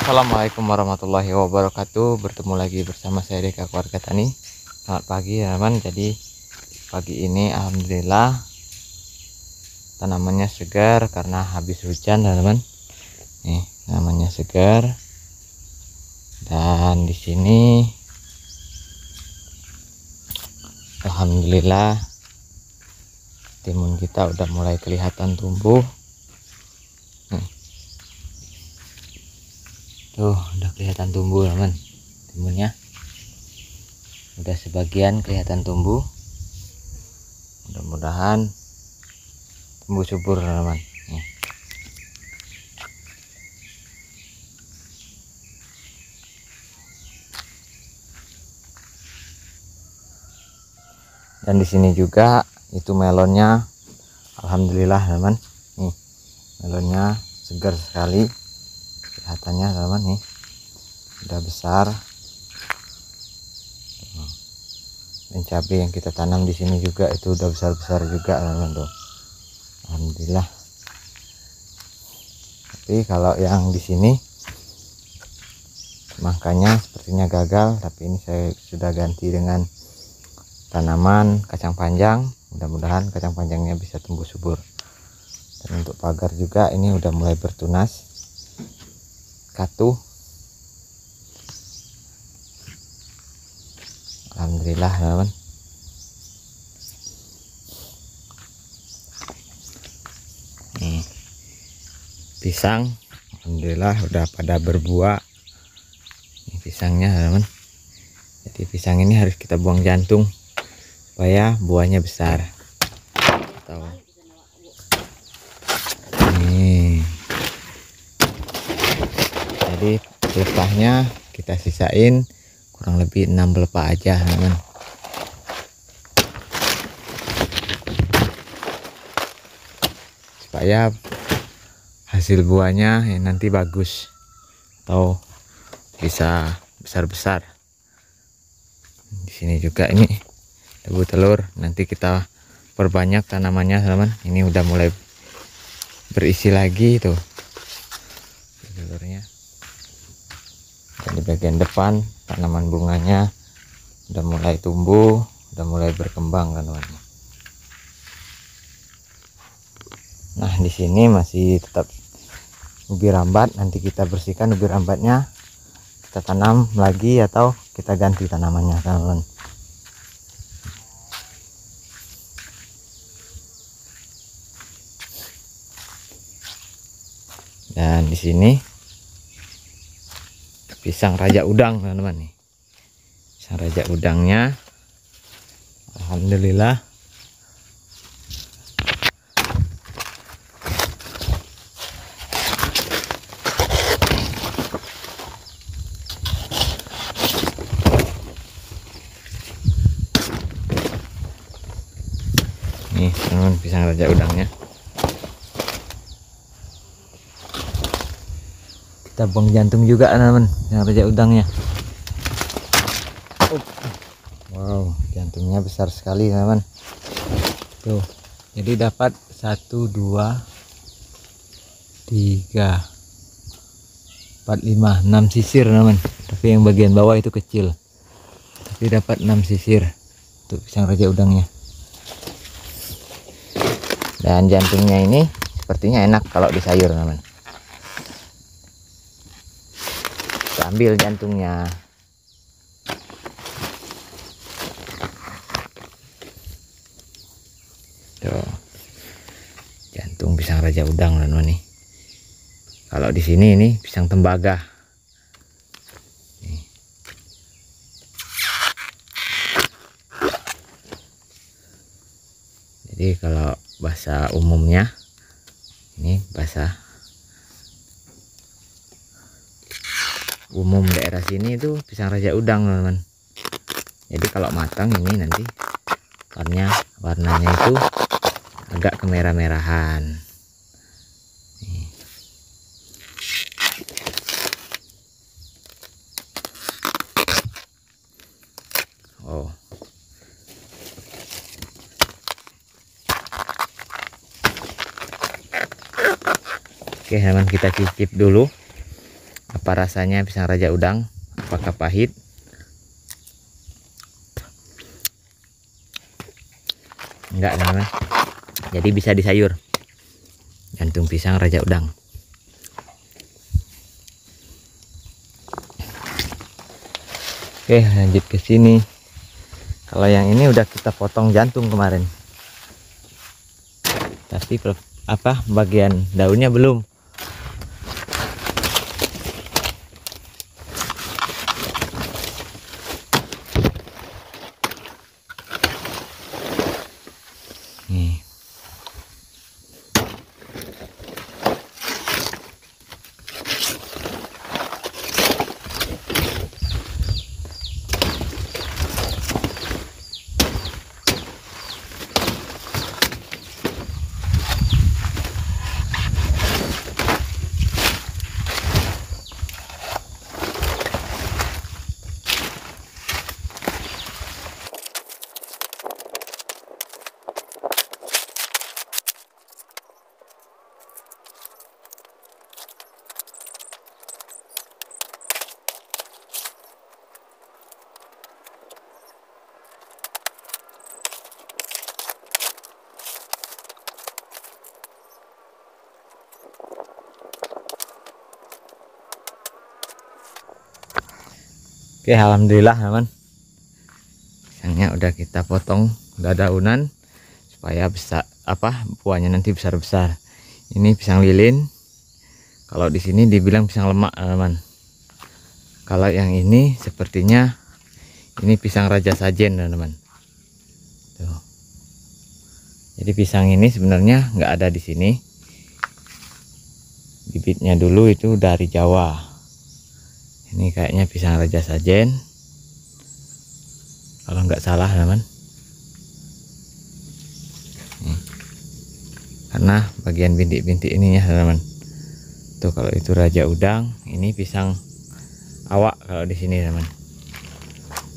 Assalamualaikum warahmatullahi wabarakatuh. Bertemu lagi bersama saya Deka Keluarga Tani. Selamat pagi teman-teman. Jadi pagi ini alhamdulillah tanamannya segar karena habis hujan teman-teman. Nih tanamannya segar. Dan di sini alhamdulillah timun kita udah mulai kelihatan tumbuh. Tuh udah kelihatan tumbuh teman, timunnya udah sebagian kelihatan tumbuh. Mudah-mudahan tumbuh subur teman. Nih. Dan di sini juga itu melonnya, alhamdulillah teman. Nih melonnya segar sekali. Kelihatannya teman nih udah besar. Dan cabai yang kita tanam di sini juga itu udah besar-besar juga teman tuh. Alhamdulillah. Tapi kalau yang di sini makanya sepertinya gagal, tapi ini saya sudah ganti dengan tanaman kacang panjang. Mudah-mudahan kacang panjangnya bisa tumbuh subur. Dan untuk pagar juga ini udah mulai bertunas. Katuh, alhamdulillah teman. Nih pisang alhamdulillah udah pada berbuah. Ini pisangnya teman. Jadi pisang ini harus kita buang jantung supaya buahnya besar. Nih jadi pelepahnya kita sisain kurang lebih 6 pelepah aja teman. Supaya hasil buahnya nanti bagus atau bisa besar-besar. Di sini juga ini tebu telur, nanti kita perbanyak tanamannya teman. Ini udah mulai berisi lagi tuh telurnya. Dan di bagian depan tanaman bunganya udah mulai tumbuh, udah mulai berkembang kan teman. Nah di sini masih tetap ubi rambat, nanti kita bersihkan ubi rambatnya, kita tanam lagi atau kita ganti tanamannya teman. Dan di sini pisang raja udang teman-teman nih. Pisang raja udangnya alhamdulillah nih teman, pisang raja udangnya kita buang jantung juga teman, pisang raja udangnya. Wow, jantungnya besar sekali teman. Tuh, jadi dapat 1, 2, 3, 4, 5, 6 sisir teman. Tapi yang bagian bawah itu kecil. Tapi dapat 6 sisir. Tuh pisang raja udangnya. Dan jantungnya ini sepertinya enak kalau di sayur teman. Kita ambil jantungnya. Tuh. Jantung pisang raja udang teman nih. Kalau di sini ini pisang tembaga. Nih. Jadi kalau bahasa umumnya ini bahasa umum daerah sini itu pisang raja udang teman. Jadi kalau matang ini nanti warnanya itu agak kemerah-merahan. Oh. Oke teman, kita cicip dulu Apa rasanya pisang raja udang? Apakah pahit? Enggak, teman-teman. Jadi bisa disayur. Jantung pisang raja udang. Oke, lanjut ke sini. Kalau yang ini udah kita potong jantung kemarin. Tapi bagian daunnya belum. Nih. Oke, alhamdulillah teman, pisangnya udah kita potong, udah daunan supaya bisa buahnya nanti besar-besar. Ini pisang lilin. Kalau di sini dibilang pisang lemak, teman. Kalau yang ini sepertinya ini pisang raja sajen, teman. Tuh. Jadi pisang ini sebenarnya nggak ada di sini. Bibitnya dulu itu dari Jawa. Ini kayaknya pisang raja sajen, kalau nggak salah, teman. Karena bagian bintik-bintik ini ya, teman. Tuh, kalau itu raja udang, ini pisang awak kalau di sini, teman.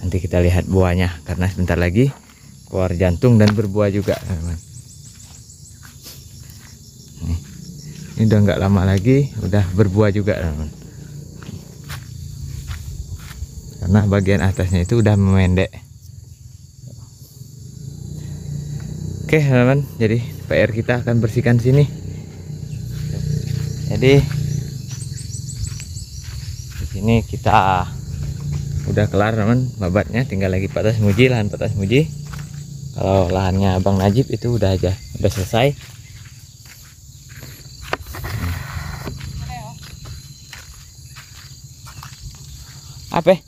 Nanti kita lihat buahnya karena sebentar lagi keluar jantung dan berbuah juga, teman. Ini udah nggak lama lagi udah berbuah juga, teman. Karena bagian atasnya itu udah memendek. Oke, teman-teman, jadi PR kita akan bersihkan sini. Jadi di sini kita udah kelar, teman, babatnya. Tinggal lagi Pak Tasmuji, lahan Pak Tasmuji. Kalau lahannya Bang Najib itu udah selesai. Apa?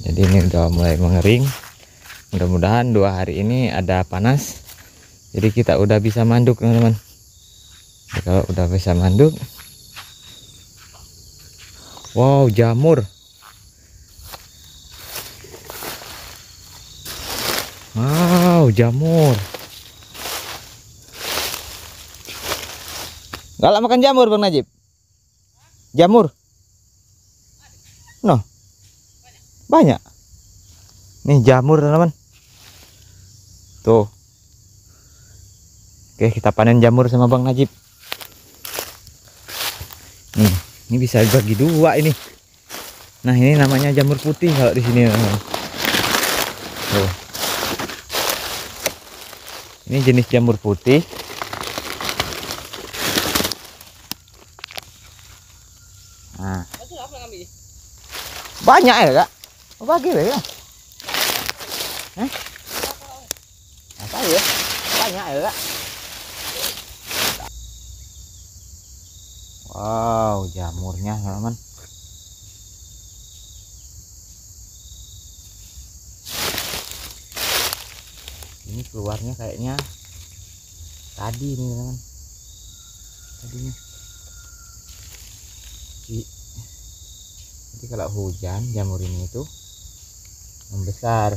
Jadi ini udah mulai mengering. Mudah-mudahan 2 hari ini ada panas, jadi kita udah bisa manduk, teman-teman. Kalau udah bisa manduk, wow, jamur. Wow, jamur. Galak makan jamur, Bang Najib? Jamur? No. Banyak. Nih jamur, teman-teman. Tuh. Oke, kita panen jamur sama Bang Najib. Nih, ini bisa bagi 2 ini. Nah, ini namanya jamur putih kalau di sini, teman-teman. Tuh. Ini jenis jamur putih. Nah. Banyak ya, Kak? Bagi ya? Apa ya? Banyak ya, Kak? Wow, jamurnya, teman-teman. Ini keluarnya kayaknya tadi nih, teman. Tadinya. Nanti kalau hujan jamur ini itu membesar.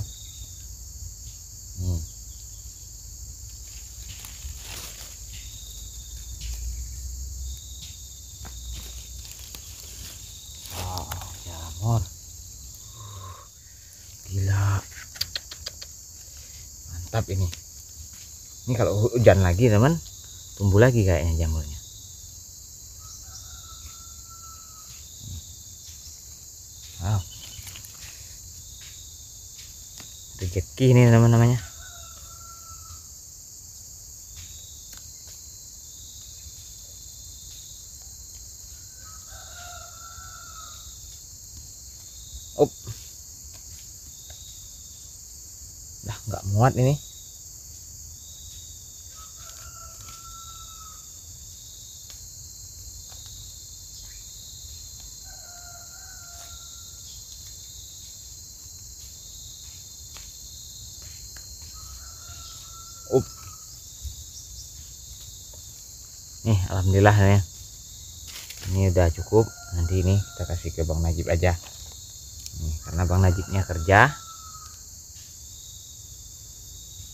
Wow, jamur. mantap ini. Ini kalau hujan lagi teman, tumbuh lagi kayaknya jamurnya. Wow, rezeki ini namanya. Up, dah nggak muat ini. Up, nih alhamdulillah ya. Ini udah cukup. Nanti ini kita kasih ke Bang Najib aja. Nih, karena Bang Najibnya kerja,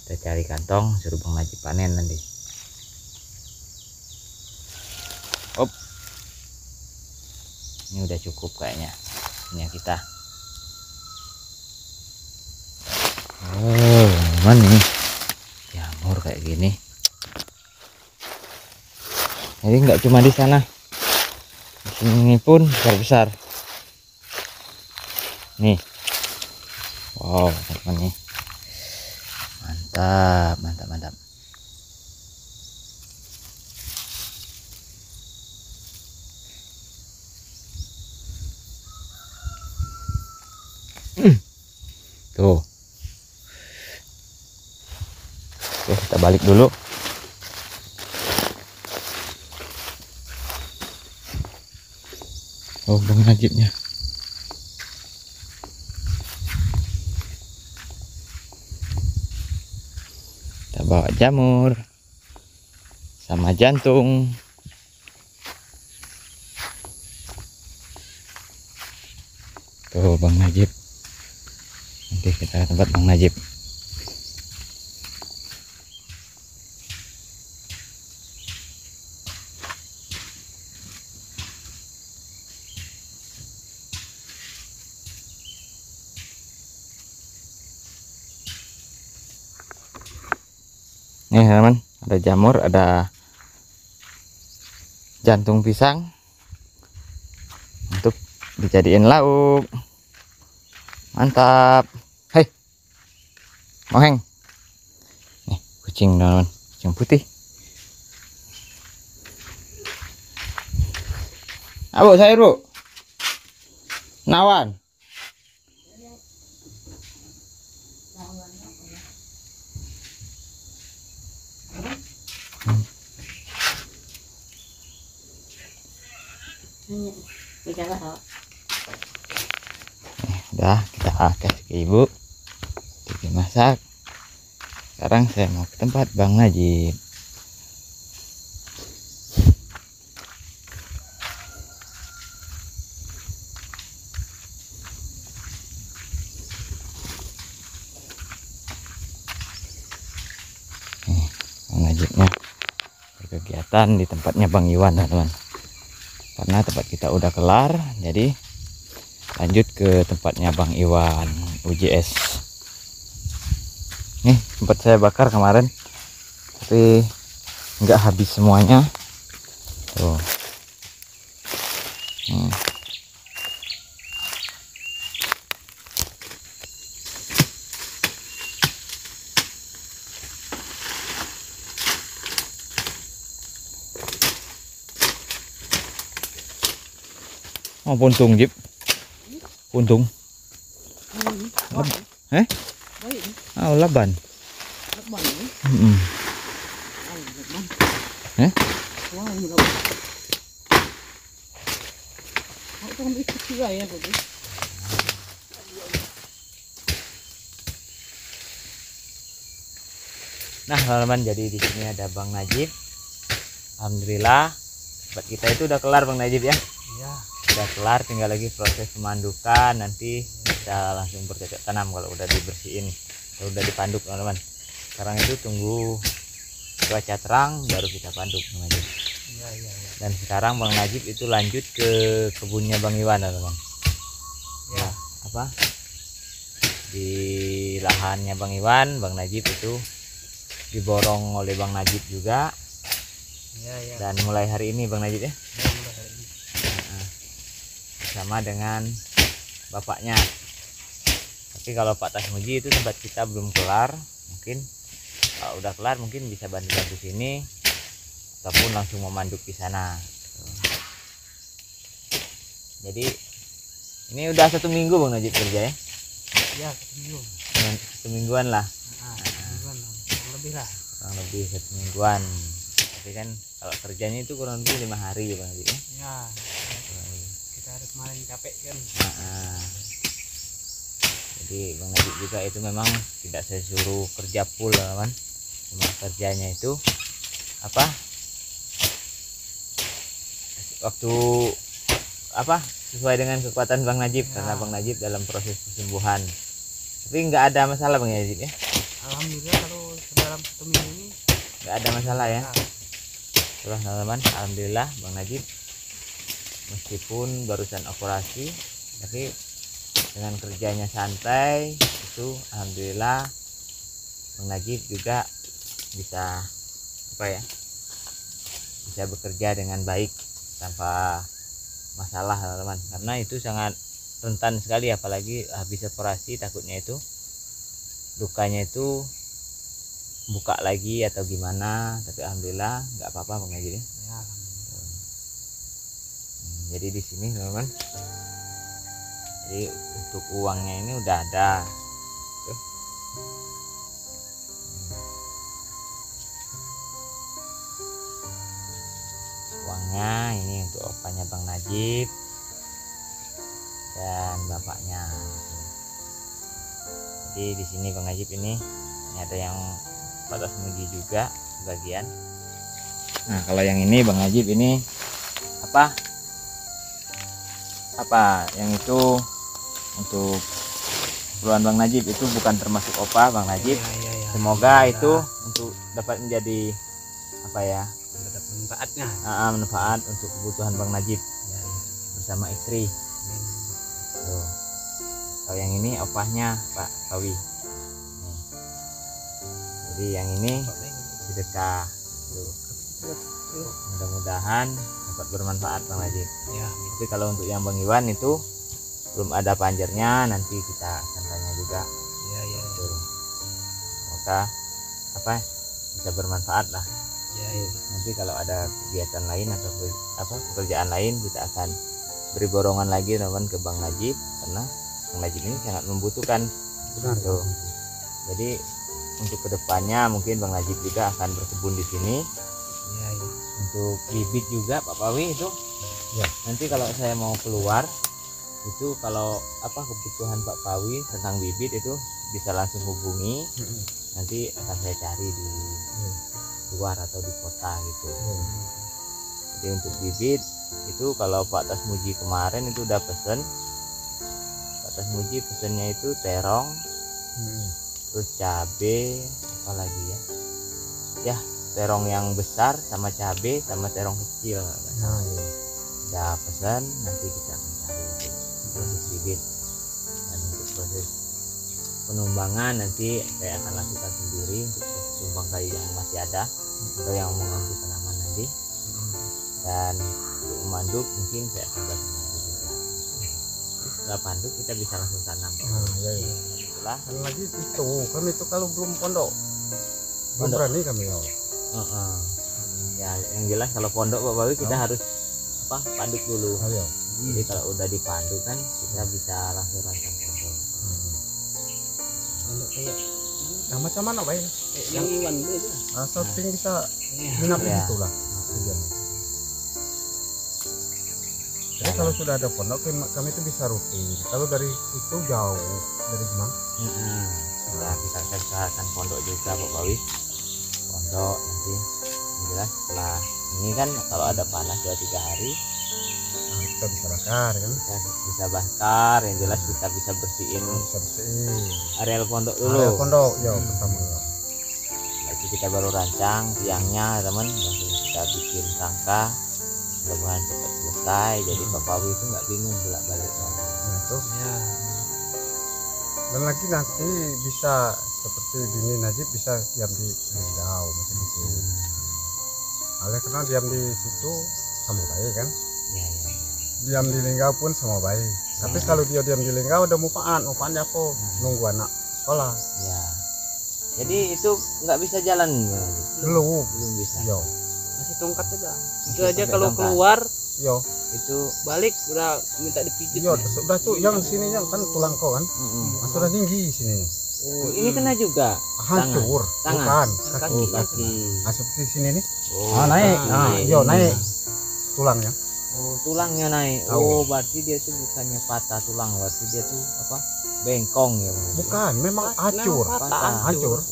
kita cari kantong suruh Bang Najib panen nanti. Op, ini udah cukup kayaknya punya kita. Oh mana nih jamur kayak gini. Jadi nggak cuma di sana, di sini pun besar-besar. Nih, wow teman nih, mantap mantap mantap. Tuh, oke kita balik dulu. Oh Bang Najibnya. Kita bawa jamur sama jantung. Tuh Bang Najib. Nanti kita ke tempat Bang Najib. Nih teman, ada jamur, ada jantung pisang untuk dijadiin lauk. Mantap. Hei, moheng. Nih kucing teman, kucing putih. Abu saya bu, nawan. Udah kita kasih ke ibu, kita masak. Sekarang saya mau ke tempat Bang Najib. Bang Najibnya berkegiatan di tempatnya Bang Iwan teman-teman. Karena tempat kita udah kelar, jadi lanjut ke tempatnya Bang Iwan UJS. Nih sempat saya bakar kemarin, tapi nggak habis semuanya. Tuh. Oh puntung Jip, puntung. Eh? Oh laban. Eh? Nah teman-teman, jadi di sini ada Bang Najib. Alhamdulillah tempat kita itu udah kelar Bang Najib ya. Iya. Udah kelar, tinggal lagi proses pemandukan. Nanti kita langsung bercocok tanam kalau udah dibersihin, kalau udah dipanduk teman-teman. Sekarang itu tunggu cuaca terang baru kita panduk Bang Najib. Iya. Dan sekarang Bang Najib itu lanjut ke kebunnya Bang Iwan teman-teman. Ya apa? di lahannya Bang Iwan, Bang Najib itu diborong oleh Bang Najib juga. Ya, ya. Dan mulai hari ini Bang Najib ya, Ya, mulai hari ini. bersama dengan bapaknya. Tapi kalau Pak Tasmuji itu tempat kita belum kelar, mungkin kalau udah kelar mungkin bisa bantu-bantu sini ataupun langsung memanduk di sana. Jadi ini udah 1 minggu Bang Najib kerja ya? Ya, 1 minggu. 1 mingguan lah. Nah, 1 mingguan kurang lebih lah. Kurang lebih 1 mingguan. Tapi kan kalau kerjanya itu kurang lebih 5 hari ya Bang Najib ya? Ya, kita hari kemarin capek kan. Jadi Bang Najib juga itu memang tidak saya suruh kerja full kan, cuma kerjanya itu apa, waktu apa sesuai dengan kekuatan Bang Najib ya. Karena Bang Najib dalam proses kesembuhan, tapi nggak ada masalah Bang Najib ya. Alhamdulillah kalau dalam 1 minggu ini nggak ada masalah ya. Terus teman-teman, alhamdulillah Bang Najib meskipun barusan operasi tapi dengan kerjanya santai itu alhamdulillah Bang Najib juga bisa apa ya, bisa bekerja dengan baik tanpa masalah teman-teman, karena itu sangat rentan sekali, apalagi habis operasi takutnya itu lukanya itu buka lagi atau gimana. Tapi alhamdulillah nggak apa-apa Bang Najib ya. Jadi di sini teman-teman, jadi untuk uangnya ini udah ada tuh. Uangnya ini untuk opanya Bang Najib dan bapaknya. Jadi di sini Bang Najib ini ada yang Pak Tasmuji juga sebagian. Nah kalau yang ini Bang Najib ini apa yang itu untuk keperluan Bang Najib, itu bukan termasuk opah Bang Najib. Ya. Semoga itu untuk dapat menjadi apa ya, Ada manfaatnya. manfaat untuk kebutuhan Bang Najib Ya. bersama istri. Tuh. Kalau yang ini opahnya Pak Kawi. Nih. Jadi yang ini sedekah. Tuh. Mudah-mudahan dapat bermanfaat Bang Najib. Ya. Tapi kalau untuk yang Bang Iwan itu belum ada panjernya, nanti kita akan tanya juga. Ya. Tuh. Semoga apa bisa bermanfaat lah. Ya. Nanti kalau ada kegiatan lain atau pekerjaan lain kita akan beri borongan lagi teman ke Bang Najib, karena Bang Najib ini sangat membutuhkan. Benar. Tuh. Jadi untuk kedepannya mungkin Bang Najib juga akan berkebun di sini. Ya. Untuk bibit juga Pak Pawi itu. Ya. Nanti kalau saya mau keluar itu, kalau kebutuhan Pak Pawi tentang bibit itu bisa langsung hubungi. Nanti akan saya cari di luar atau di kota gitu. Jadi untuk bibit itu kalau Pak Tasmuji kemarin itu udah pesen. Pak Tasmuji pesennya itu terong, terus cabe, apa lagi ya, terong yang besar sama cabe sama terong kecil. Udah pesan, nanti kita akan cari itu proses bibit. Dan untuk proses penumbangan nanti saya akan lakukan sendiri untuk tumbang kayu yang masih ada atau yang mengganggu tanaman nanti. Dan untuk memanduk mungkin saya akan bantu juga. Setelah panduk kita bisa langsung tanam. Itulah. Kan lagi itu kami itu kalau belum pondok belum berani kami ya. Ya yang jelas kalau pondok Pak Bawi kita harus panduk dulu. Jadi kalau udah dipanduk kan kita bisa langsung rancang pondok. Pondok kayak macam mana Pak? yang Iwan itu. Asal sini bisa minat Ya. itu lah. Jadi kalau sudah ada pondok kami itu bisa rutin. Kalau dari itu jauh dari mana? Ya kita akan usahakan pondok juga Pak Bawi. Pondok nanti yang jelas setelah ini kan kalau ada panas 2-3 hari Kita bisa bakar kan? kita bisa bakar, yang jelas kita bisa bersihin Bisa bersihin. areal pondok Ada dulu. pondok ya pertama ya. Itu kita baru rancang tiangnya teman, langsung kita bikin rangka, mudah-mudahan cepat selesai. Jadi Pak Pawi itu nggak bingung bolak-balik. Nah itu Ya. Dan lagi nanti bisa seperti Bini Najib bisa diam di Linggau macam itu. Oleh karena diam di situ sama baik kan. Ya, ya. Diam di Linggau pun sama baik. Tapi kalau dia diam di Linggau udah mupaannya apa? Nunggu anak sekolah. Ya. Jadi itu nggak bisa jalan Belum bisa. Yo. Masih tongkat aja. Itu Masih aja pakai kalau tongkat. keluar Yo. Itu balik udah minta dipijit. Yo, sudah tuh yang sini yang kan tulang kau kan. Mas sudah tinggi sini. oh, ini kena juga Hancur. Tangan. Bukan. Kaki. kaki. Nah, seperti sini nih. Oh, naik. naik. Yo naik. Tulangnya. Oh, tulangnya naik. Tahu. Oh, berarti dia tuh bukannya patah tulang, berarti dia tuh apa? Bengkong ya, Bang? Bukan, memang hancur. Patah. Hancur. Oh.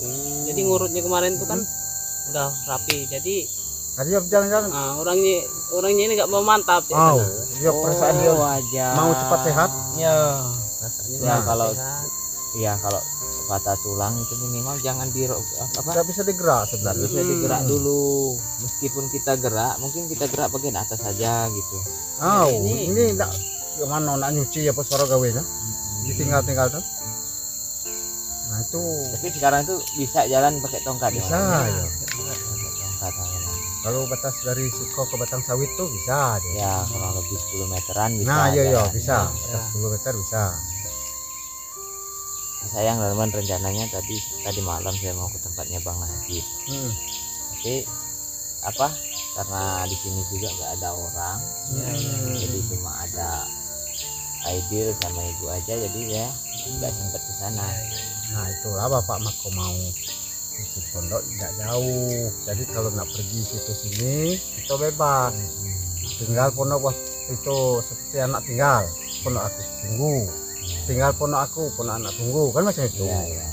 Jadi ngurutnya kemarin tuh kan udah rapi. Jadi Tadi dia jalan-jalan. orangnya ini nggak mau mantap ya. Oh, kan? dia perasaan dia wajar. mau cepat sehat. Ya, rasanya Ya, nggak kalau- sehat. Iya, kalau patah tulang itu minimal jangan di apa? Tidak bisa digerak sebenarnya. Bisa digerak dulu. Meskipun kita gerak, mungkin kita gerak bagian atas saja gitu. Oh, Ini- ini enggak gimana nak nyuci apa suara gawenya? Ditinggal-tinggal tuh. Nah, itu Tapi sekarang tuh bisa jalan pakai tongkat bisa ya. ya. Pakai tongkat teman-teman. Kalau batas dari Siko ke Batang Sawit tuh bisa dia. Ya, kurang lebih 10 meteran bisa. Nah, iya jalan. bisa. Ya. Batas 10 meter bisa. Sayang teman, rencananya tadi malam saya mau ke tempatnya Bang Najib. Hmm. Tapi apa? Karena di sini juga nggak ada orang, jadi cuma ada Aidil sama ibu aja, jadi ya nggak sempet ke sana. Nah, itulah Bapak Mako mau itu pondok tidak jauh. Jadi kalau nak pergi situ sini kita bebas. Tinggal pondok itu seperti anak tinggal. Pondok aku tunggu. Tinggal pondok aku, pondok anak tunggu kan macam itu. Iya, iya.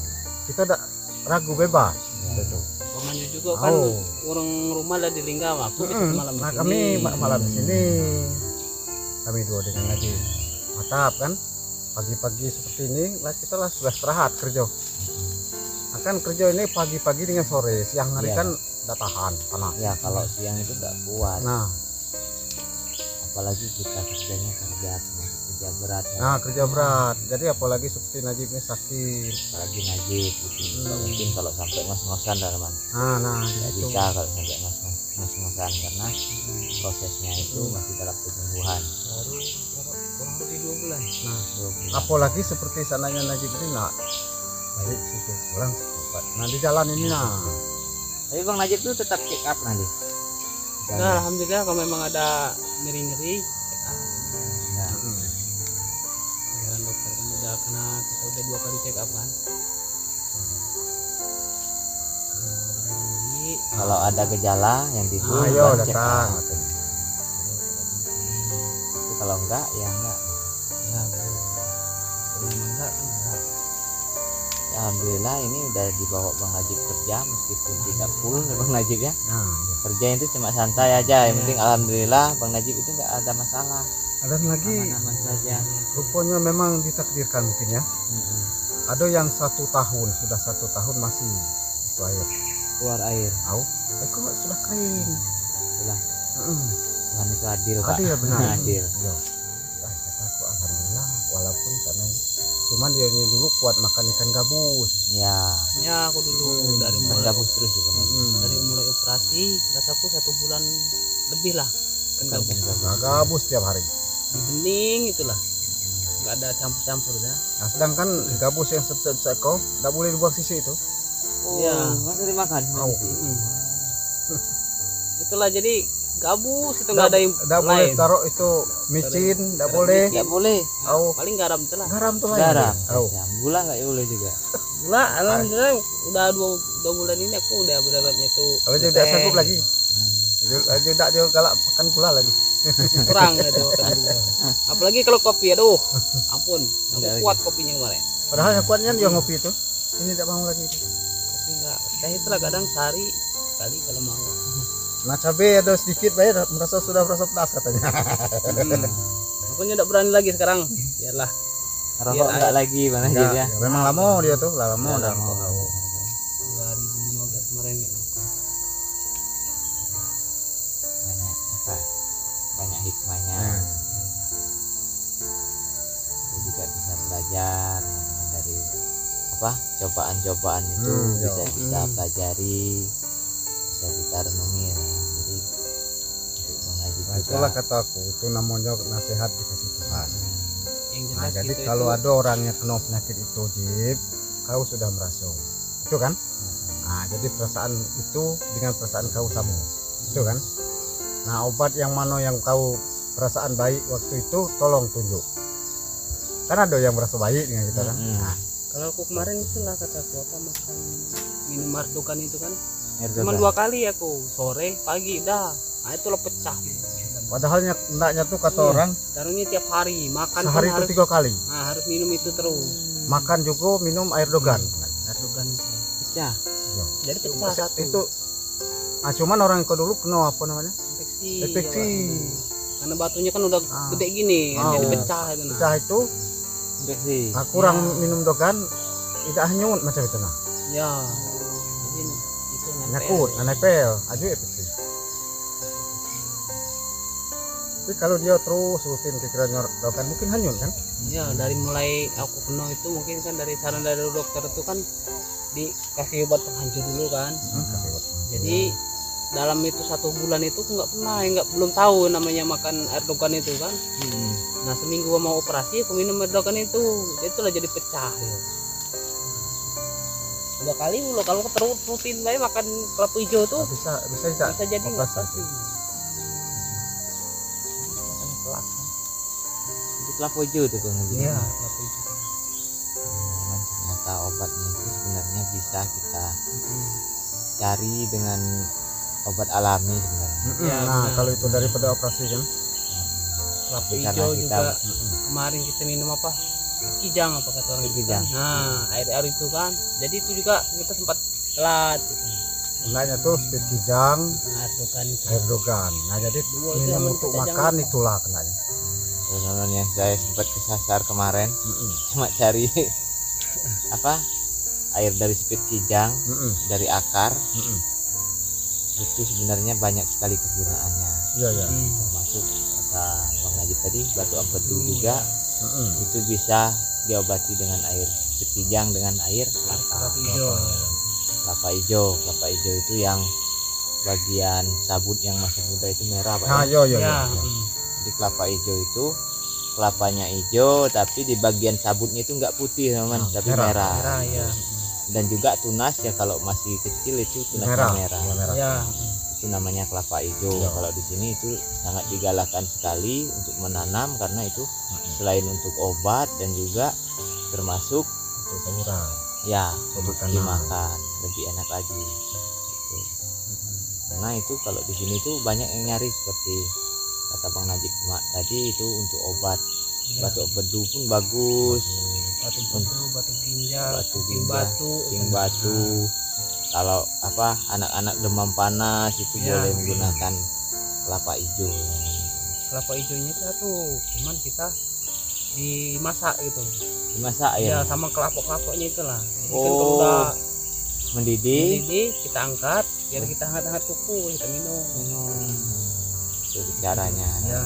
Kita tidak ragu bebas. Gitu. Pamannya juga kan Oh. orang rumah lah di Linggau. Aku bisa malam di Nah, sini. kami malam di sini. Kami dua dengan lagi. Mantap kan? Pagi-pagi seperti ini lah kita lah sudah istirahat kerja. Akan kerja ini pagi-pagi dengan sore, siang hari Iya. kan udah tahan panas. Ya kalau siang itu nggak kuat, Nah, apalagi kita kerja berat ya. nah kerja berat. Jadi apalagi seperti Najib ini sakit. Apalagi Najib gitu. Nggak mungkin kalau sampai ngos-ngosan teman. Nah, Nggak gitu. bisa kalau sampai ngos-ngosan karena prosesnya itu masih dalam penyembuhan. Baru kurang lebih 2 bulan. Nah, 2 bulan. apalagi seperti sananya Najib ini nak balik situ pulang cepat. Nah di jalan ini nah. Tapi Bang Najib tuh tetap check up nanti. Nah, alhamdulillah kalau memang ada nyeri-nyeri, check up. Nah, Jalan dokter kan udah kena, kita udah 2 kali check up kan. Nyeri, kalau ada gejala yang itu Ayo buat check datang. up. Tapi kalau enggak ya enggak. ya belum. Kalau memang enggak kan enggak. Ya, alhamdulillah ini udah dibawa Bang Najib kerja meskipun tidak full Bang Najib ya. Nah, iya. Kerja itu cuma santai aja, yang penting alhamdulillah Bang Najib itu enggak ada masalah. Ada lagi Aman-aman saja. rupanya memang ditakdirkan mungkin ya. Ada yang 1 tahun, sudah 1 tahun masih itu air. Keluar air. Tahu? Kok sudah kering. Itulah Heeh. Tuhan itu adil, Pak. Adil benar. Adil. Yo. Kataku alhamdulillah walaupun karena cuman dia ini dulu kuat makan ikan gabus. Ya, Ya aku dulu dari kan mulai gabus terus ya Bang Najib. dari mulai operasi, rasaku 1 bulan lebih lah. Kan Kan gabus. gabus. Nah, gabus tiap hari. Di bening itulah. Enggak ada campur-campur dah. Nah, sedangkan gabus yang sebesar kau tidak boleh dibuang sisi itu. Oh, Iya. masa dimakan? Au. Itulah jadi gabus itu enggak ada yang Tidak boleh lain. taruh itu micin, tidak Taruh boleh. Enggak boleh. Tahu Paling garam itulah. garam tuh lain. Garam. Tahu. Ya, gula enggak boleh juga. Gula alhamdulillah udah 2 bulan ini aku udah beratnya tuh Kalau dia tidak sanggup lagi. Dia tidak dia galak makan gula lagi. kurang gitu makan gula. Apalagi kalau kopi aduh ampun aku Enggak kuat kopinya kemarin. Padahal yang kuatnya dia ngopi itu. Ini tidak mau lagi itu. Kopi enggak teh itulah kadang sehari sekali kalau mau. Nah cabai ada sedikit bayar sudah merasa pedas katanya. Aku tidak berani lagi sekarang. Biarlah. Rokok Iya, enggak lagi Bang Najib ya. Ya, memang lama dia tuh, lama Ya, dah. lama. 2015 kemarin ya. Banyak apa? Banyak hikmahnya. Nah. Kita juga bisa belajar teman-teman dari cobaan-cobaan itu iya. bisa kita pelajari, bisa kita renungi ya. Jadi untuk Bang Najib Nah, juga itulah kata aku, itu namanya nasihat dikasih Tuhan. Yang Nah, jelas jadi kita kalau itu, ada orang yang kena penyakit itu, Jib, kau sudah merasa, itu kan? Nah, jadi perasaan itu dengan perasaan kau sama, itu kan? Nah, obat yang mana yang kau perasaan baik waktu itu, tolong tunjuk. Kan ada yang merasa baik dengan kita kan? Nah, kalau aku kemarin itulah kataku apa makan minum mardokan itu kan Air cuma dogan. 2 kali aku, sore pagi dah. Nah itulah pecah. padahal hendaknya tuh kata Iya. orang Taruhnya tiap hari makan pun sehari itu harus, 3 kali. nah, harus minum itu terus. Makan juga minum air dogan. Mardokan itu. Pecah. Ya. Jadi pecah satu. Itu cuman orang yang dulu kena apa namanya? infeksi. Infeksi. Ya, Pak. Karena batunya kan udah Ah. gede gini, kan, jadi Oh. pecah itu. Nah. Pecah itu Infeksi. kurang Ya. minum dogan tidak hanyut macam itu nah. Ya. Jadi itu Nyakut, nempel, aja infeksi. Tapi kalau dia terus rutin pikirannya dogan mungkin hanyut kan? Ya dari mulai aku kena itu mungkin kan dari saran dari dokter itu kan dikasih obat penghancur dulu kan. Kasih obat. Jadi dalam itu 1 bulan itu aku belum tahu namanya makan air dogan itu kan. Nah seminggu gua mau operasi aku minum air dogan itu, itulah jadi pecah ya. 2 kali loh kalau terus rutin baik makan kelapa hijau tuh bisa tidak bisa jadi nggak operasi. pasti. Makan kelak kan. Itu kelapa hijau tuh Bang Najib. Iya kelapa hijau. Memang ternyata obatnya itu sebenarnya bisa kita cari dengan obat alami sebenarnya. Ya, Nah, benar. kalau itu daripada operasi kan. Kelapa Tapi karena hijau kita juga kemarin kita minum apa? Kijang apa kata orang itu Kijang. kan. Nah air itu kan. Jadi itu juga kita sempat telat. Gitu. Hendaknya tuh speed kijang, Air dogan itu. air dogan. Nah, jadi Dua itu yang minum untuk kita makan jangan itulah kenanya. teman-teman yang saya sempat kesasar kemarin cuma cari apa air dari spit kijang dari akar itu sebenarnya banyak sekali kegunaannya, Iya, iya. termasuk kata Bang Najib tadi batu empedu juga itu bisa diobati dengan air spit kijang dengan air Kelapa hijau. kelapa hijau itu yang bagian sabut yang masih muda itu merah Pak Nah, ya? iya. Ya. Jadi kelapa hijau itu kelapanya hijau tapi di bagian sabutnya itu enggak putih teman, tapi merah. Merah ya. Dan juga tunas ya kalau masih kecil itu tunasnya merah. Iya, merah. Ya. Itu namanya kelapa hijau. Ya. Kalau di sini itu sangat digalakkan sekali untuk menanam karena itu selain untuk obat dan juga termasuk Untuk sayuran. ya Untuk untuk makanan. dimakan lebih enak lagi. Gitu. Karena itu kalau di sini tuh banyak yang nyari seperti kata Bang Najib tadi itu untuk obat. Ya. Batu empedu pun bagus, Batu empedu, batu ginjal, Batu kucing ginjal, batu. king batu. Kalau apa anak-anak demam panas itu Ya. boleh menggunakan kelapa hijau. Kelapa hijaunya itu tuh cuman kita dimasak gitu. Dimasak Ya ya, sama kelapa-kelapanya itulah. Jadi kan Oh. kalau udah mendidih, mendidih kita angkat biar kita hangat-hangat kuku kita minum. minum. Itu caranya. Ya,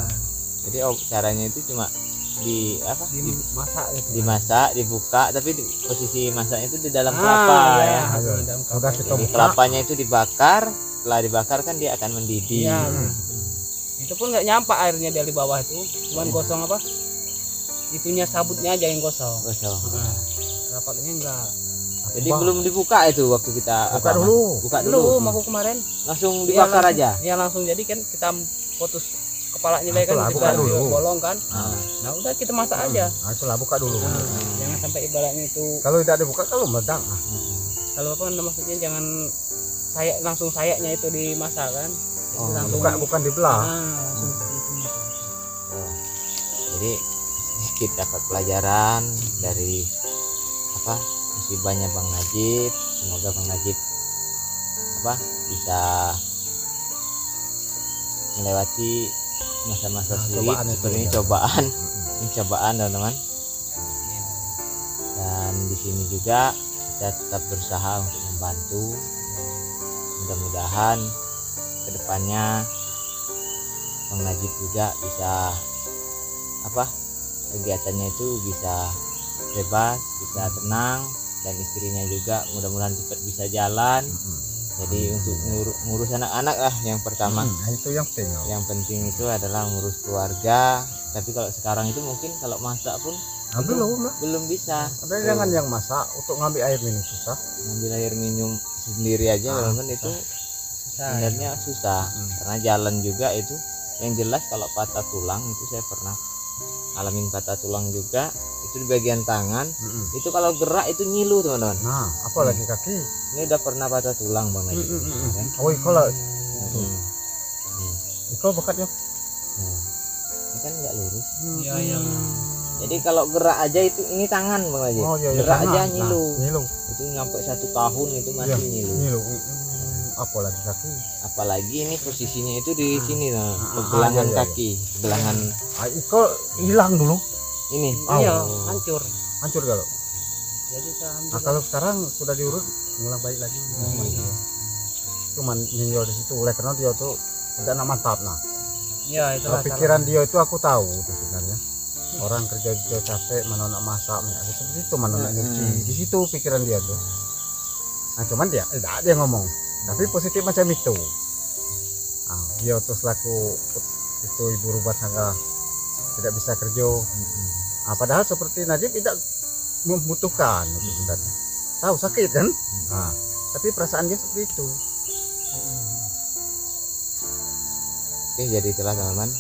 Jadi caranya itu cuma di apa? dimasak gitu. Dimasak, dibuka, tapi posisi masaknya itu di dalam Ah, kelapa ya, ya. Ayo. dalam Sudah kelapa. kita Jadi buka. kelapanya itu dibakar, setelah dibakar kan dia akan mendidih. Iya. Itu pun nggak nyampe airnya dari bawah itu, cuman gosong apa? Itunya sabutnya aja yang gosong. Gosong. Nah, kelapanya enggak. Jadi belum dibuka itu waktu kita Buka apa, Mas? dulu. Buka Dulu dulu. aku kemarin Langsung Iya, dibakar langsung. aja. ya langsung jadi kan kita putus kepalanya kan Itulah, kita buka dulu. bolong kan. Ah. Nah, udah kita masak aja. Nah, itulah buka dulu. Nah, jangan sampai ibaratnya itu Kalau tidak dibuka kalau meledak. Nah, kalau apa maksudnya jangan langsung sayapnya itu dimasak kan. Oh, langsung bukan dibelah. langsung itunya tuh. Oh. Jadi sedikit dapat pelajaran dari apa musibahnya Bang Najib. Semoga Bang Najib apa bisa melewati masa-masa Nah, sulit cobaan itu, seperti ini ya. cobaan. Ini cobaan teman-teman. Dan di sini juga kita tetap berusaha untuk membantu. Mudah-mudahan kedepannya Bang Najib juga bisa apa kegiatannya itu bisa bebas, bisa tenang, dan istrinya juga mudah-mudahan cepat bisa jalan. Jadi untuk ngurus anak-anak lah yang pertama. Nah, itu yang penting. Yang penting itu adalah ngurus keluarga. Tapi kalau sekarang itu mungkin kalau masak pun Nah, belum bisa. Ada jangan yang masak untuk ngambil air minum susah. Ngambil air minum sendiri aja teman-teman itu sebenarnya susah. Karena jalan juga itu yang jelas kalau patah tulang itu saya pernah ngalamin patah tulang juga. Itu di bagian tangan itu kalau gerak itu nyilu teman-teman. Nah, apalagi kaki. Ini udah pernah patah tulang Bang Najib. Kan? Oh, kalau Iko bakatnya. Ini kan nggak lurus. Iya, iya. Jadi kalau gerak aja itu ini tangan Bang Najib. Oh, iya, Gerak tangan. aja nyilu. Nah, nyilu. Itu sampai 1 tahun itu masih nyilu. Nyilu. Apalagi kaki. Apalagi ini posisinya itu di sini nah, pergelangan iya, kaki, pergelangan Iko hilang dulu. ini. Iya, Oh. hancur. Hancur kalau. Jadi Nah, kalau sekarang sudah diurut mulai baik lagi. Cuman ninjau di situ oleh karena dia tuh udah mantap. Nah, Iya, itu kalau pikiran dia itu aku tahu itu sebenarnya. Orang kerja capek, mana nak masak, seperti itu, mana nak nyuci. Di situ pikiran dia tuh. Nah, cuman dia tidak ada yang ngomong. Tapi positif macam itu. Nah, dia tuh selaku itu ibu rumah tangga tidak bisa kerja. Nah, padahal seperti Najib tidak membutuhkan itu sebenarnya. Tahu sakit kan? Nah, tapi perasaan dia seperti itu. Oke, jadi itulah teman-teman.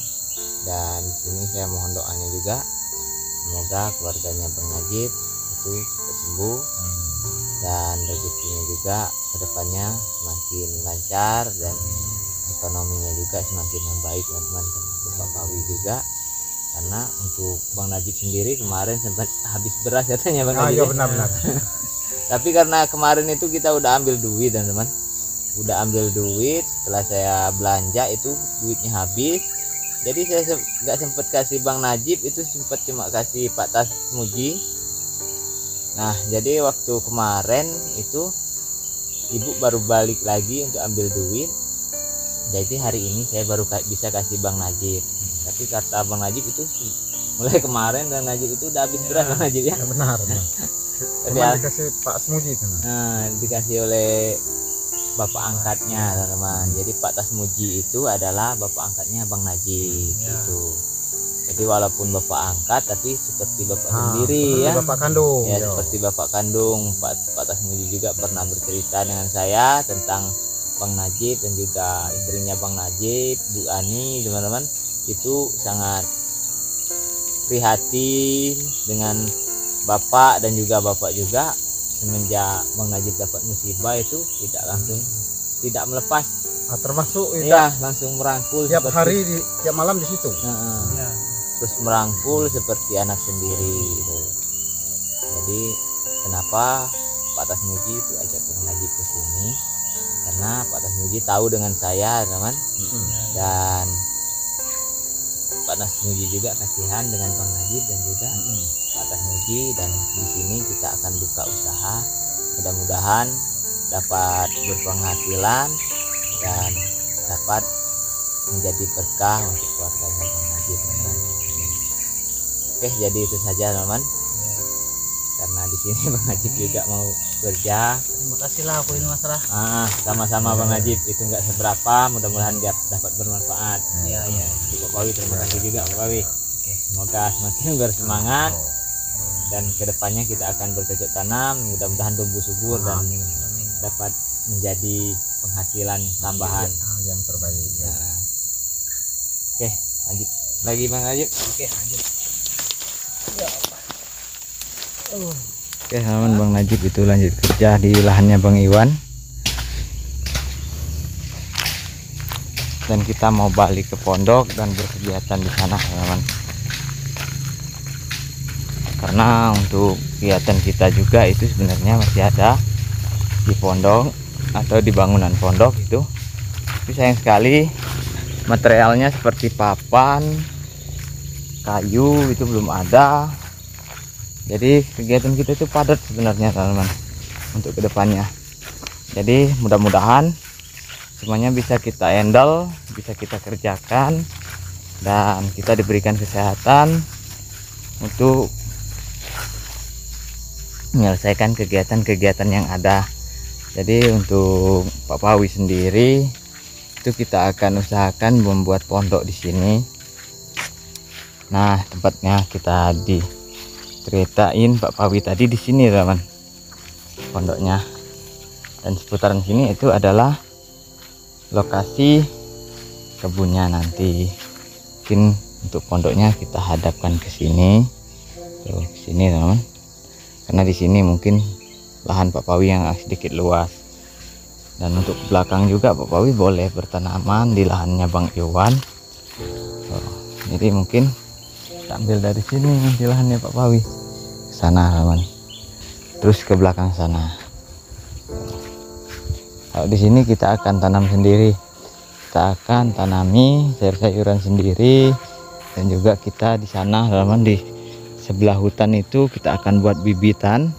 Dan di sini saya mohon doanya juga semoga keluarganya Bang Najib itu cepat sembuh dan rezekinya juga kedepannya semakin lancar dan ekonominya juga semakin membaik teman-teman. Dan Pak Pawi juga karena untuk Bang Najib sendiri kemarin sempat habis beras katanya Bang Najib. Iya benar-benar. Tapi karena kemarin itu kita udah ambil duit teman-teman, udah ambil duit, setelah saya belanja itu duitnya habis. Jadi saya nggak sempat kasih Bang Najib, itu sempat cuma kasih Pak Tasmuji. Nah jadi waktu kemarin itu ibu baru balik lagi untuk ambil duit. Jadi hari ini saya baru bisa kasih Bang Najib. Tapi kata Bang Najib itu mulai kemarin Bang Najib itu udah habis beras Bang Najib ya. Ya benar. Tapi dikasih Pak Smuji itu. Nah, dikasih oleh bapak angkatnya teman-teman. Jadi Pak Tasmuji itu adalah bapak angkatnya Bang Najib gitu. Jadi walaupun bapak angkat tapi seperti bapak sendiri ya. Bapak kandung. Ya seperti bapak kandung. Pak Tasmuji juga pernah bercerita dengan saya tentang Bang Najib dan juga istrinya Bang Najib, Bu Ani teman-teman. Itu sangat prihatin dengan bapak dan juga bapak juga semenjak Bang Najib dapat musibah itu tidak melepas. Termasuk ya langsung merangkul tiap hari tiap malam di situ. Terus merangkul seperti anak sendiri gitu. Jadi kenapa Pak Tasmuji itu ajak Bang Najib ke sini karena Pak Tasmuji tahu dengan saya teman dan Pak Tasmuji juga kasihan dengan Bang Najib dan juga Pak Tasmuji, dan di sini kita akan buka usaha, mudah-mudahan dapat berpenghasilan dan dapat menjadi berkah untuk keluarganya Bang Najib. Oke, jadi itu saja teman-teman. Karena di sini Bang Najib juga mau kerja. Terima kasih lah aku ini masalah. Sama-sama Bang Najib, itu nggak seberapa, mudah-mudahan dapat bermanfaat. Iya. Pak Pawi terima kasih juga Pak Pawi. Semoga semakin bersemangat dan kedepannya kita akan bercocok tanam, mudah-mudahan tumbuh subur dan dapat menjadi penghasilan tambahan yang terbaik. Oke, lanjut lagi Bang Najib. Oke, lanjut. Oke teman, Bang Najib itu lanjut kerja di lahannya Bang Iwan. Dan kita mau balik ke pondok dan berkegiatan di sana teman. Karena untuk kegiatan kita juga itu sebenarnya masih ada di pondok atau di bangunan pondok itu. Tapi sayang sekali materialnya seperti papan, kayu itu belum ada. Jadi kegiatan kita itu padat sebenarnya teman-teman untuk kedepannya. Jadi mudah-mudahan semuanya bisa kita handle, bisa kita kerjakan, dan kita diberikan kesehatan untuk menyelesaikan kegiatan-kegiatan yang ada. Jadi untuk Pak Pawi sendiri itu kita akan usahakan membuat pondok di sini. Nah, tempatnya kita diceritain Pak Pawi tadi di sini, teman. Pondoknya. Dan seputaran sini itu adalah lokasi kebunnya nanti. Mungkin untuk pondoknya kita hadapkan ke sini. Tuh, ke sini, teman. Karena di sini mungkin lahan Pak Pawi yang sedikit luas. Dan untuk belakang juga Pak Pawi boleh bertanaman di lahannya Bang Iwan. Jadi mungkin kita ambil dari sini nanti lahannya Pak Pawi ke sana, teman. Terus ke belakang sana. Kalau di sini kita akan tanam sendiri. Kita akan tanami sayur-sayuran sendiri, dan juga kita di sana, teman, di sebelah hutan itu kita akan buat bibitan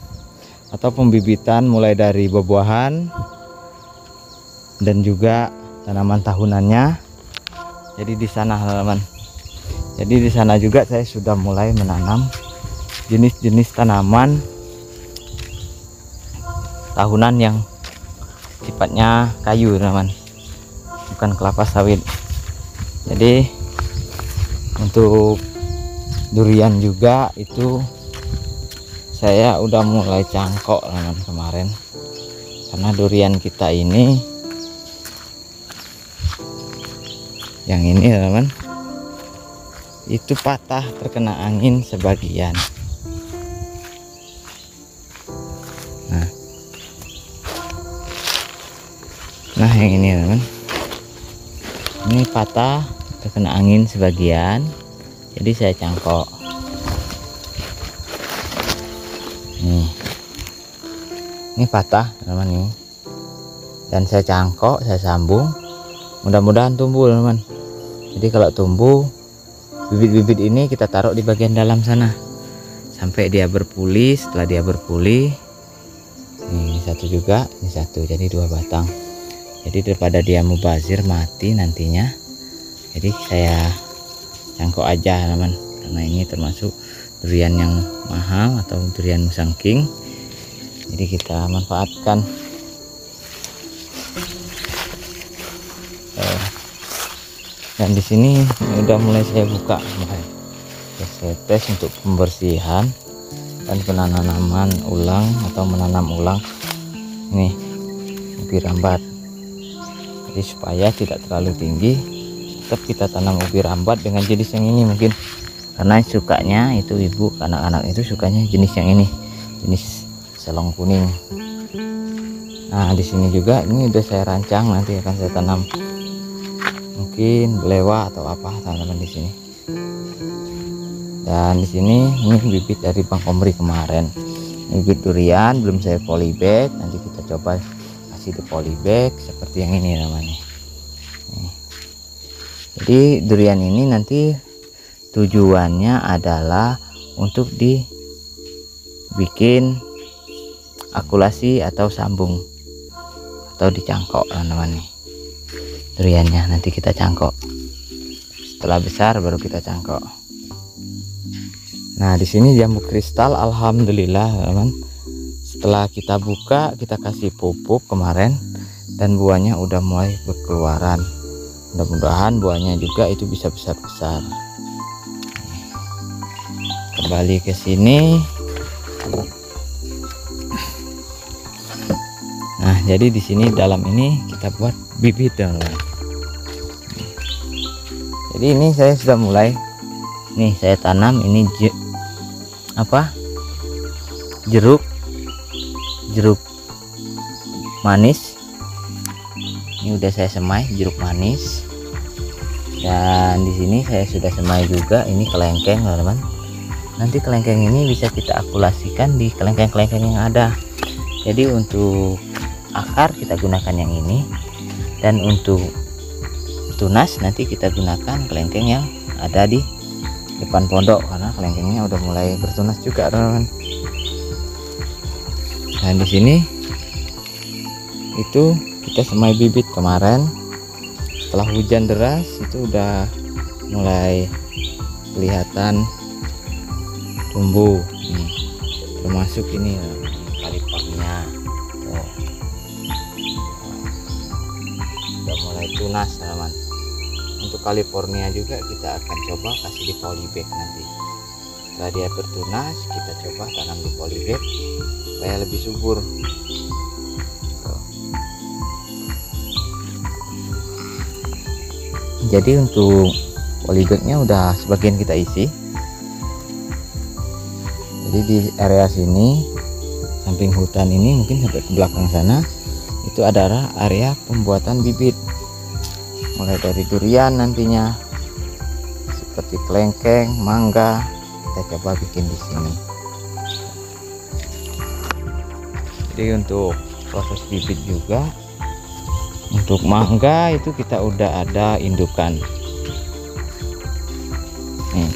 atau pembibitan mulai dari buah-buahan dan juga tanaman tahunannya. Jadi di sana, teman. Jadi di sana juga saya sudah mulai menanam jenis-jenis tanaman tahunan yang sifatnya kayu, teman, bukan kelapa sawit. Jadi untuk durian juga itu saya udah mulai cangkok, teman, kemarin, karena durian kita ini yang ini, teman, itu patah terkena angin sebagian. Nah yang ini, teman, ini patah terkena angin sebagian, jadi saya cangkok. Ini patah, teman, nih, dan saya cangkok, saya sambung, mudah-mudahan tumbuh, teman. Jadi kalau tumbuh, bibit-bibit ini kita taruh di bagian dalam sana sampai dia berpulih. Setelah dia berpulih, ini satu juga, ini satu, jadi 2 batang. Jadi daripada dia mubazir mati nantinya, jadi saya cangkok aja, teman, karena ini termasuk durian yang mahal atau durian Musang King. Jadi kita manfaatkan. Dan di sini udah mulai saya buka, saya tes untuk pembersihan dan penanaman ulang atau menanam ulang ini ubi rambat. Jadi supaya tidak terlalu tinggi, tetap kita tanam ubi rambat dengan jenis yang ini, mungkin karena sukanya itu ibu, anak-anak itu sukanya jenis yang ini, jenis selong kuning. Nah di sini juga ini udah saya rancang, nanti akan saya tanam mungkin belewa atau apa, tanaman di sini. Dan di sini ini bibit dari Bang Omri kemarin, bibit durian belum saya polybag, nanti kita coba kasih di polybag seperti yang ini, namanya. Jadi durian ini nanti tujuannya adalah untuk dibikin akulasi atau sambung atau dicangkok, teman-teman. Duriannya nanti kita cangkok, setelah besar baru kita cangkok. Nah di sini jambu kristal, alhamdulillah, teman, setelah kita buka, kita kasih pupuk kemarin dan buahnya udah mulai berkeluaran. Mudah-mudahan buahnya juga itu bisa besar-besar. Kembali ke sini. Nah jadi di sini dalam ini kita buat bibit, teman. Jadi ini saya sudah mulai, nih saya tanam ini jeruk manis. Ini udah saya semai jeruk manis, dan di sini saya sudah semai juga ini kelengkeng, teman-teman. Nanti kelengkeng ini bisa kita akulasikan di kelengkeng-kelengkeng yang ada. Jadi untuk akar kita gunakan yang ini, dan untuk tunas nanti kita gunakan kelengkeng yang ada di depan pondok, karena kelengkengnya udah mulai bertunas juga, teman-teman. Dan di sini itu kita semai bibit kemarin, setelah hujan deras itu udah mulai kelihatan tumbuh. termasuk ini kalipornia. Udah mulai tunas teman. Untuk California juga kita akan coba kasih di polybag nanti. Setelah dia bertunas, kita coba tanam di polybag supaya lebih subur. Jadi untuk polybagnya udah sebagian kita isi. Jadi di area sini, samping hutan ini mungkin sampai ke belakang sana, itu adalah area pembuatan bibit. Mulai dari durian nantinya, seperti kelengkeng, mangga, kita coba bikin di sini. Jadi untuk proses bibit juga, untuk mangga itu kita udah ada indukan. Nih.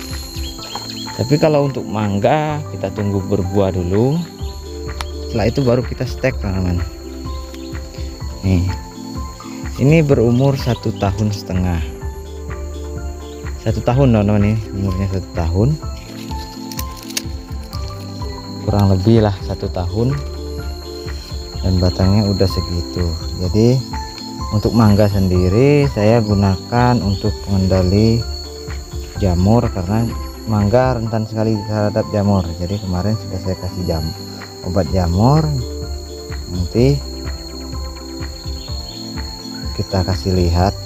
Tapi kalau untuk mangga kita tunggu berbuah dulu. Setelah itu baru kita stek teman-teman. Nih. Ini berumur 1,5 tahun. 1 tahun teman-teman, ini umurnya 1 tahun. Kurang lebih lah 1 tahun. Dan batangnya udah segitu. Jadi untuk mangga sendiri saya gunakan untuk pengendali jamur, karena mangga rentan sekali terhadap jamur. Jadi kemarin sudah saya kasih obat jamur. Nanti kita kasih lihat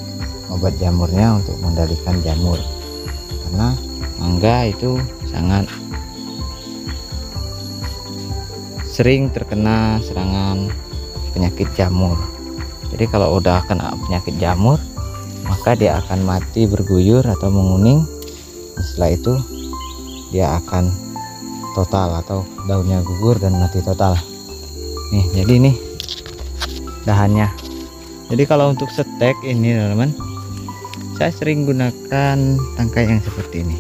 obat jamurnya untuk mengendalikan jamur, karena mangga itu sangat sering terkena serangan penyakit jamur. Jadi kalau udah kena penyakit jamur, maka dia akan mati berguyur atau menguning. Setelah itu dia akan total atau daunnya gugur dan mati total. Nih, jadi ini dahannya. Jadi kalau untuk stek ini teman-teman, saya sering gunakan tangkai yang seperti ini.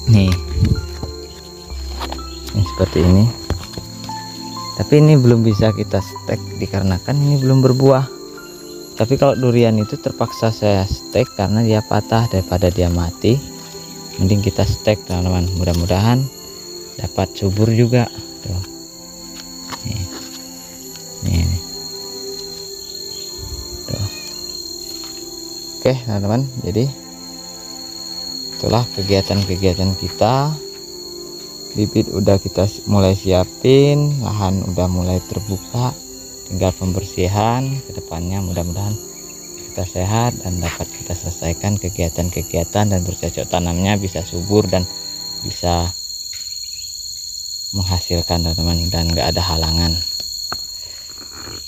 Nih, ini seperti ini. Tapi ini belum bisa kita stek dikarenakan ini belum berbuah. Tapi kalau durian itu terpaksa saya stek karena dia patah daripada dia mati. Mending kita stek teman-teman. Mudah-mudahan dapat subur juga. Tuh. Nih. Tuh. Oke teman-teman, jadi itulah kegiatan-kegiatan kita. Bibit udah kita mulai siapin, lahan udah mulai terbuka, tinggal pembersihan. Kedepannya mudah-mudahan kita sehat dan dapat kita selesaikan kegiatan-kegiatan dan bercocok tanamnya bisa subur dan bisa menghasilkan teman-teman dan nggak ada halangan.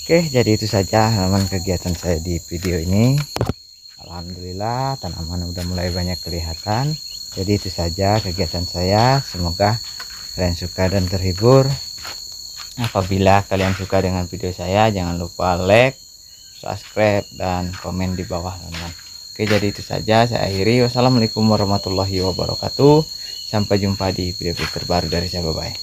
Oke, jadi itu saja teman kegiatan saya di video ini. Alhamdulillah tanaman udah mulai banyak kelihatan. Jadi itu saja kegiatan saya, semoga kalian suka dan terhibur. Apabila kalian suka dengan video saya, jangan lupa like, subscribe, dan komen di bawah teman-teman. Oke, jadi itu saja saya akhiri. Wassalamualaikum warahmatullahi wabarakatuh. Sampai jumpa di video terbaru dari saya. Bye bye.